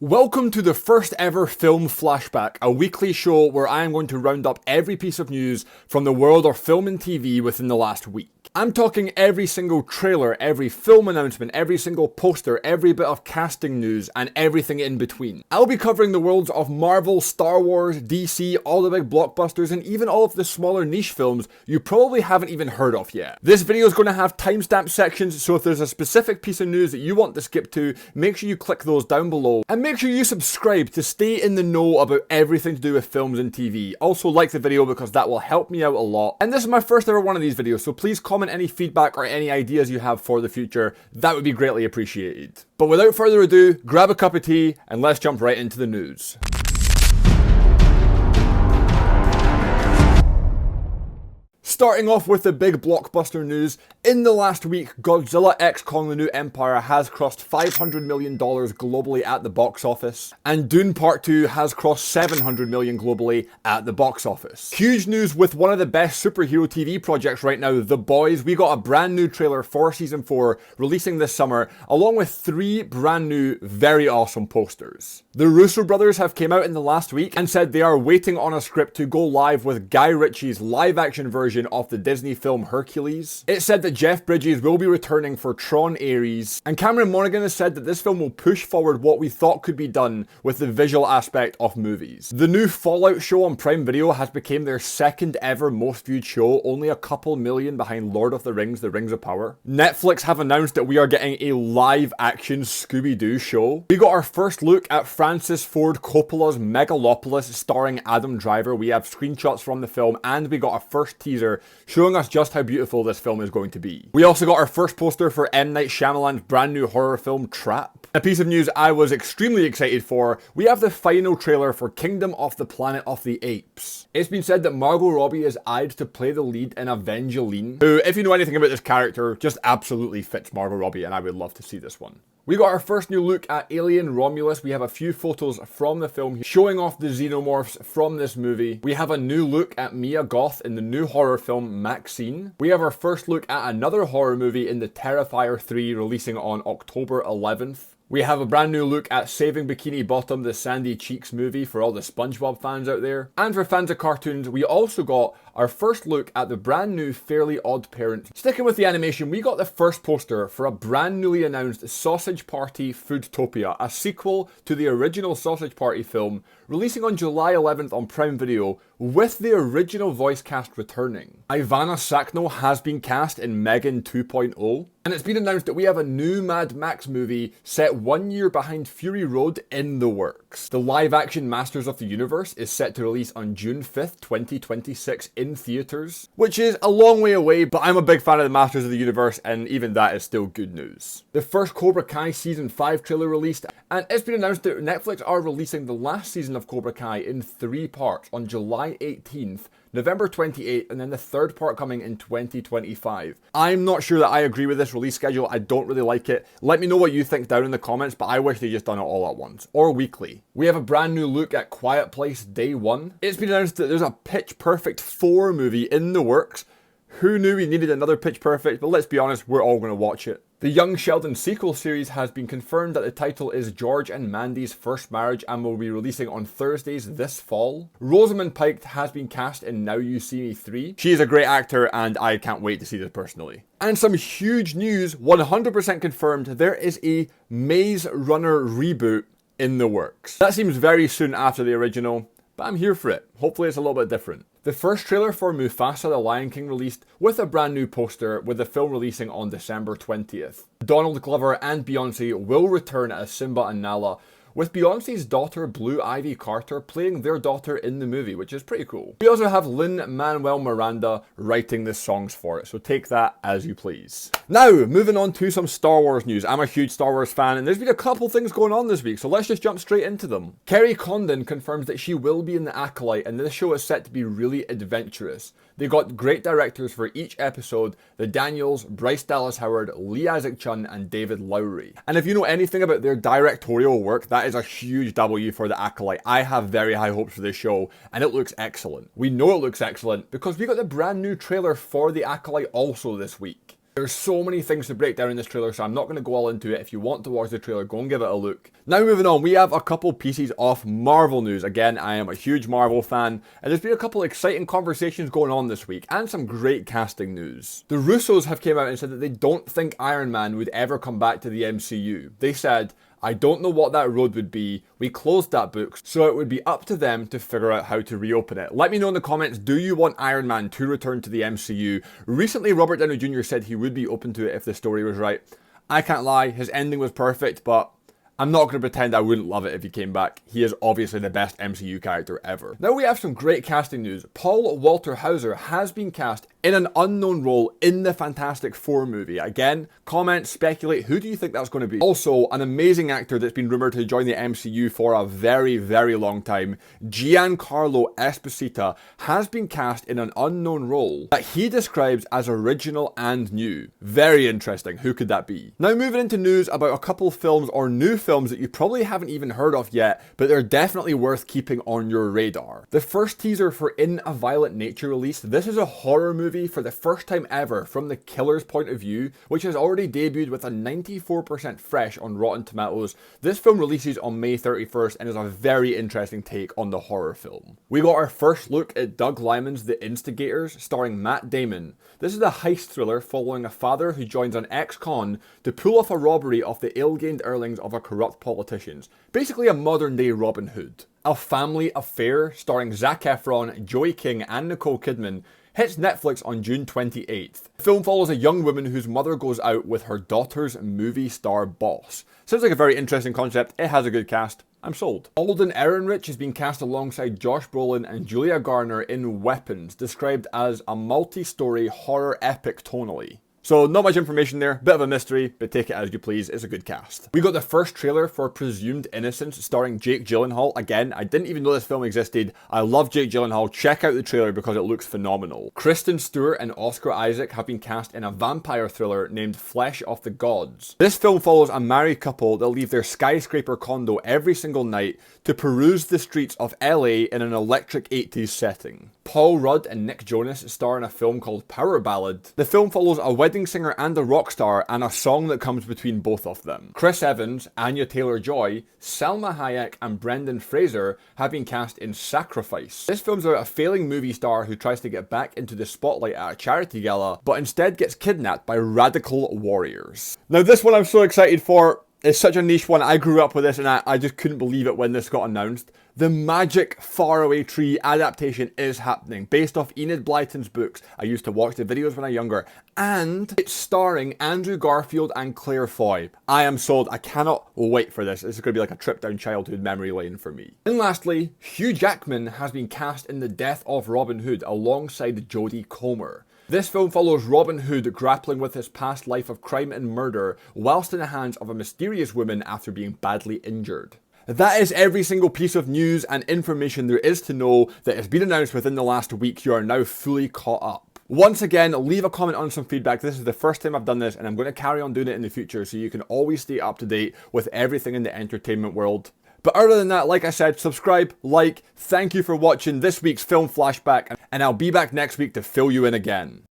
Welcome to the first ever Film Flashback, a weekly show where I am going to round up every piece of news from the world of film and TV within the last week. I'm talking every single trailer, every film announcement, every single poster, every bit of casting news, and everything in between. I'll be covering the worlds of Marvel, Star Wars, DC, all the big blockbusters, and even all of the smaller niche films you probably haven't even heard of yet. This video is going to have timestamp sections, so if there's a specific piece of news that you want to skip to, make sure you click those down below, and make sure you subscribe to stay in the know about everything to do with films and TV. Also like the video because that will help me out a lot. And this is my first ever one of these videos, so please comment any feedback or any ideas you have for the future. That would be greatly appreciated. But without further ado, grab a cup of tea and let's jump right into the news. Starting off with the big blockbuster news, in the last week, Godzilla x Kong the New Empire has crossed $500 million globally at the box office, and Dune Part 2 has crossed $700 million globally at the box office. Huge news with one of the best superhero TV projects right now, The Boys. We got a brand new trailer for Season 4 releasing this summer, along with 3 brand new, very awesome posters. The Russo brothers have came out in the last week and said they are waiting on a script to go live with Guy Ritchie's live-action version of the Disney film Hercules. It said that Jeff Bridges will be returning for Tron Ares, and Cameron Monaghan has said that this film will push forward what we thought could be done with the visual aspect of movies. The new Fallout show on Prime Video has become their second ever most viewed show, only a couple million behind Lord of the Rings, The Rings of Power. Netflix have announced that we are getting a live action Scooby-Doo show. We got our first look at Francis Ford Coppola's Megalopolis starring Adam Driver. We have screenshots from the film, and we got a first teaser showing us just how beautiful this film is going to be. We also got our first poster for M. Night Shyamalan's brand new horror film Trap. A piece of news I was extremely excited for, we have the final trailer for Kingdom of the Planet of the Apes. It's been said that Margot Robbie is eyed to play the lead in Evangeline, who, if you know anything about this character, just absolutely fits Margot Robbie, and I would love to see this one. We got our first new look at Alien Romulus. We have a few photos from the film showing off the xenomorphs from this movie. We have a new look at Mia Goth in the new horror film Maxine. We have our first look at another horror movie in the Terrifier 3 releasing on October 11th. We have a brand new look at Saving Bikini Bottom, the Sandy Cheeks movie for all the SpongeBob fans out there. And for fans of cartoons, we also got our first look at the brand new Fairly Odd Parents. Sticking with the animation, we got the first poster for a brand newly announced Sausage Party Foodtopia, a sequel to the original Sausage Party film, releasing on July 11th on Prime Video, with the original voice cast returning. Ivana Sakno has been cast in Megan 2.0, and it's been announced that we have a new Mad Max movie set 1 year behind Fury Road in the works. The live-action Masters of the Universe is set to release on June 5th, 2026 in theaters, which is a long way away, but I'm a big fan of the Masters of the Universe, and even that is still good news. The first Cobra Kai Season 5 trailer released, and it's been announced that Netflix are releasing the last season of Cobra Kai in 3 parts on July 18th, November 28th, and then the third part coming in 2025. I'm not sure that I agree with this release schedule. I don't really like it. Let me know what you think down in the comments, but I wish they just done it all at once, or weekly. We have a brand new look at Quiet Place Day 1. It's been announced that there's a Pitch Perfect 4 movie in the works. Who knew we needed another Pitch Perfect? But let's be honest, we're all going to watch it. The Young Sheldon sequel series has been confirmed that the title is George and Mandy's First Marriage and will be releasing on Thursdays this fall. Rosamund Pike has been cast in Now You See Me 3. She is a great actor and I can't wait to see this personally. And some huge news, 100% confirmed, there is a Maze Runner reboot in the works. That seems very soon after the original, but I'm here for it. Hopefully it's a little bit different. The first trailer for Mufasa the Lion King released with a brand new poster, with the film releasing on December 20th. Donald Glover and Beyonce will return as Simba and Nala, with Beyonce's daughter Blue Ivy Carter playing their daughter in the movie, which is pretty cool. We also have Lin-Manuel Miranda writing the songs for it, so take that as you please. Now, moving on to some Star Wars news. I'm a huge Star Wars fan, and there's been a couple things going on this week, so let's just jump straight into them. Kerry Condon confirms that she will be in The Acolyte, and this show is set to be really adventurous. They got great directors for each episode, the Daniels, Bryce Dallas Howard, Lee Isaac Chung, and David Lowery. And if you know anything about their directorial work, that is a huge W for The Acolyte. I have very high hopes for this show, and it looks excellent. We know it looks excellent because we got the brand new trailer for The Acolyte also this week. There's so many things to break down in this trailer, so I'm not going to go all into it. If you want to watch the trailer, go and give it a look. Now moving on, we have a couple pieces of Marvel news. Again, I am a huge Marvel fan, and there's been a couple exciting conversations going on this week, and some great casting news. The Russos have came out and said that they don't think Iron Man would ever come back to the MCU. They said, I don't know what that road would be. We closed that book, so it would be up to them to figure out how to reopen it. Let me know in the comments, do you want Iron Man to return to the MCU? Recently, Robert Downey Jr. said he would be open to it if the story was right. I can't lie, his ending was perfect, but I'm not going to pretend I wouldn't love it if he came back. He is obviously the best MCU character ever. Now we have some great casting news. Paul Walter Hauser has been cast in an unknown role in the Fantastic Four movie. Again, comment, speculate, who do you think that's going to be? Also, an amazing actor that's been rumoured to join the MCU for a very, very long time, Giancarlo Esposito, has been cast in an unknown role that he describes as original and new. Very interesting. Who could that be? Now moving into news about a couple films or new films that you probably haven't even heard of yet, but they're definitely worth keeping on your radar. The first teaser for In a Violent Nature released. This is a horror movie for the first time ever from the killer's point of view, which has already debuted with a 94% fresh on Rotten Tomatoes. This film releases on May 31st and is a very interesting take on the horror film. We got our first look at Doug Liman's The Instigators, starring Matt Damon. This is a heist thriller following a father who joins an ex-con to pull off a robbery of the ill-gained earnings of a corrupt politician. Basically a modern-day Robin Hood. A Family Affair, starring Zac Efron, Joey King and Nicole Kidman, hits Netflix on June 28th. The film follows a young woman whose mother goes out with her daughter's movie star boss. Sounds like a very interesting concept. It has a good cast. I'm sold. Alden Ehrenreich has been cast alongside Josh Brolin and Julia Garner in Weapons, described as a multi-story horror epic tonally. So not much information there, bit of a mystery, but take it as you please, it's a good cast. We got the first trailer for Presumed Innocence starring Jake Gyllenhaal. Again, I didn't even know this film existed. I love Jake Gyllenhaal, check out the trailer because it looks phenomenal. Kristen Stewart and Oscar Isaac have been cast in a vampire thriller named Flesh of the Gods. This film follows a married couple that leave their skyscraper condo every single night to peruse the streets of LA in an electric 80s setting. Paul Rudd and Nick Jonas star in a film called Power Ballad. The film follows a wedding singer and a rock star and a song that comes between both of them. Chris Evans, Anya Taylor-Joy, Selma Hayek and Brendan Fraser have been cast in Sacrifice. This film's about a failing movie star who tries to get back into the spotlight at a charity gala, but instead gets kidnapped by radical warriors. Now this one I'm so excited for. It's such a niche one. I grew up with this and I just couldn't believe it when this got announced. The Magic Faraway Tree adaptation is happening, based off Enid Blyton's books. I used to watch the videos when I was younger. And it's starring Andrew Garfield and Claire Foy. I am sold. I cannot wait for this. This is going to be like a trip down childhood memory lane for me. And lastly, Hugh Jackman has been cast in The Death of Robin Hood alongside Jodie Comer. This film follows Robin Hood grappling with his past life of crime and murder whilst in the hands of a mysterious woman after being badly injured. That is every single piece of news and information there is to know that has been announced within the last week. You are now fully caught up. Once again, leave a comment on some feedback. This is the first time I've done this and I'm going to carry on doing it in the future so you can always stay up to date with everything in the entertainment world. But other than that, like I said, subscribe, like, thank you for watching this week's Film Flashback, and I'll be back next week to fill you in again.